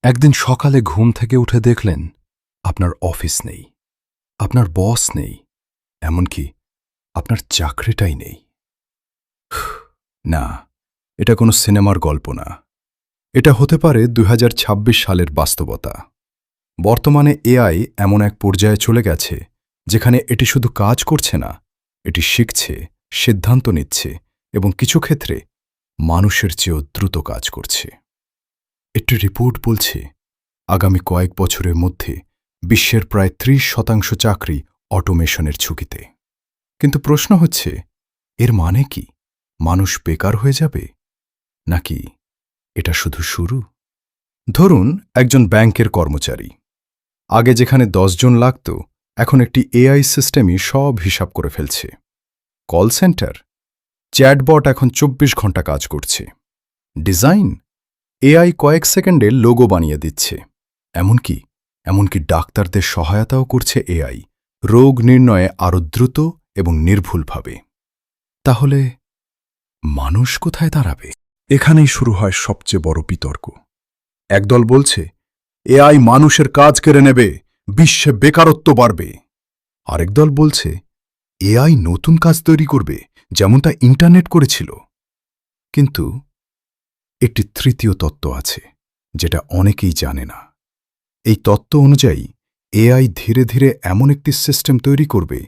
একদিন সকালে ঘুম থেকে উঠে দেখলেন আপনার অফিস নেই, আপনার বস নেই, এমনকি আপনার চাকরিটাই নেই। না, এটা কোনো সিনেমার গল্প না। এটা হতে পারে ২০২৬ সালের বাস্তবতা। বর্তমানে এআই এমন এক পর্যায়ে চলে গেছে যেখানে এটি শুধু কাজ করছে না, এটি শিখছে, সিদ্ধান্ত নিচ্ছে এবং কিছু ক্ষেত্রে মানুষের চেয়েও দ্রুত কাজ করছে। একটি রিপোর্ট বলছে আগামী কয়েক বছরের মধ্যে বিশ্বের প্রায় ৩০% চাকরি অটোমেশনের ঝুঁকিতে। কিন্তু প্রশ্ন হচ্ছে, এর মানে কি মানুষ বেকার হয়ে যাবে, নাকি এটা শুধু শুরু? ধরুন একজন ব্যাংকের কর্মচারী। আগে যেখানে ১০ জন লাগত, এখন একটি এআই সিস্টেমই সব হিসাব করে ফেলছে। কল সেন্টার, চ্যাটবট এখন ২৪ ঘন্টা কাজ করছে। ডিজাইন, এআই কয়েক সেকেন্ডে লোগো বানিয়ে দিচ্ছে। এমনকি ডাক্তারদের সহায়তাও করছে এআই, রোগ নির্ণয়ে আরও দ্রুত এবং নির্ভুলভাবে। তাহলে মানুষ কোথায় দাঁড়াবে? এখানেই শুরু হয় সবচেয়ে বড় বিতর্ক। একদল বলছে এআই মানুষের কাজ কেড়ে নেবে, বিশ্বে বেকারত্ব বাড়বে। আরেক দল বলছে এআই নতুন কাজ তৈরি করবে, যেমনটা ইন্টারনেট করেছিল। কিন্তু একটি তৃতীয় তত্ত্ব আছে যেটা অনেকেই জানে না। এই তত্ত্ব অনুযায়ী এআই ধীরে ধীরে এমন একটি সিস্টেম তৈরি করবে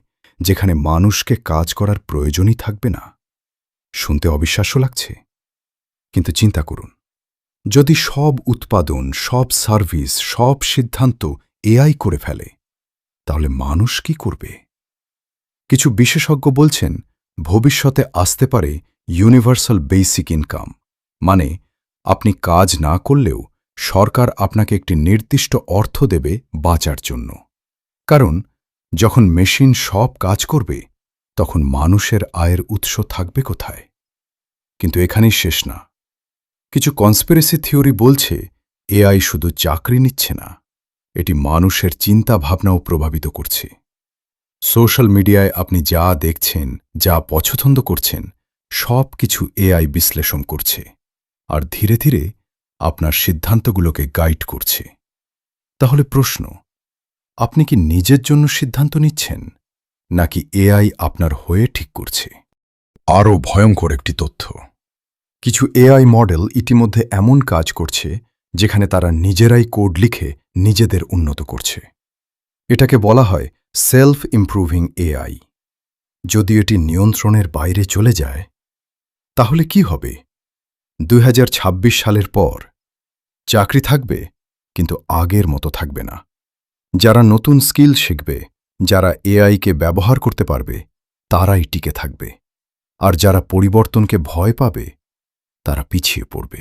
যেখানে মানুষকে কাজ করার প্রয়োজনই থাকবে না। শুনতে অবিশ্বাস্য লাগছে, কিন্তু চিন্তা করুন, যদি সব উৎপাদন, সব সার্ভিস, সব সিদ্ধান্ত এআই করে ফেলে, তাহলে মানুষ কি করবে? কিছু বিশেষজ্ঞ বলছেন ভবিষ্যতে আসতে পারে ইউনিভার্সাল বেসিক ইনকাম, মানে আপনি কাজ না করলেও সরকার আপনাকে একটি নির্দিষ্ট অর্থ দেবে বাঁচার জন্য। কারণ যখন মেশিন সব কাজ করবে, তখন মানুষের আয়ের উৎস থাকবে কোথায়? কিন্তু এখানেই শেষ না। কিছু কনস্পিরেসি থিওরি বলছে এআই শুধু চাকরি নিচ্ছে না, এটি মানুষের চিন্তা ভাবনাও প্রভাবিত করছে। সোশ্যাল মিডিয়ায় আপনি যা দেখছেন, যা পছন্দ করছেন, সব কিছু এআই বিশ্লেষণ করছে, আর ধীরে ধীরে আপনার সিদ্ধান্তগুলোকে গাইড করছে। তাহলে প্রশ্ন, আপনি কি নিজের জন্য সিদ্ধান্ত নিচ্ছেন, নাকি এআই আপনার হয়ে ঠিক করছে? আরও ভয়ঙ্কর একটি তথ্য, কিছু এআই মডেল ইতিমধ্যে এমন কাজ করছে যেখানে তারা নিজেরাই কোড লিখে নিজেদের উন্নত করছে। এটাকে বলা হয় সেলফ ইমপ্রুভিং এআই। যদি এটি নিয়ন্ত্রণের বাইরে চলে যায়, তাহলে কি হবে? ২০২৬ সালের পর চাকরি থাকবে, কিন্তু আগের মতো থাকবে না। যারা নতুন স্কিল শিখবে, যারা এআইকে ব্যবহার করতে পারবে, তারাই টিকে থাকবে। আর যারা পরিবর্তনকে ভয় পাবে, তারা পিছিয়ে পড়বে।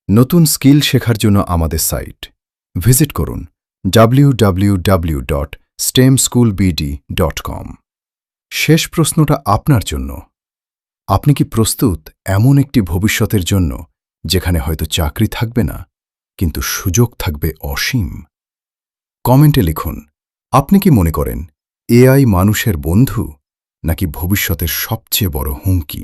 নতুন স্কিল শেখার জন্য আমাদের সাইট ভিজিট করুন www.stemschoolbd.com। শেষ প্রশ্নটা আপনার জন্য। আপনি কি প্রস্তুত এমন একটি ভবিষ্যতের জন্য যেখানে হয়তো চাকরি থাকবে না, কিন্তু সুযোগ থাকবে অসীম? কমেন্টে লিখুন, আপনি কি মনে করেন এআই মানুষের বন্ধু, নাকি ভবিষ্যতের সবচেয়ে বড় হুমকি?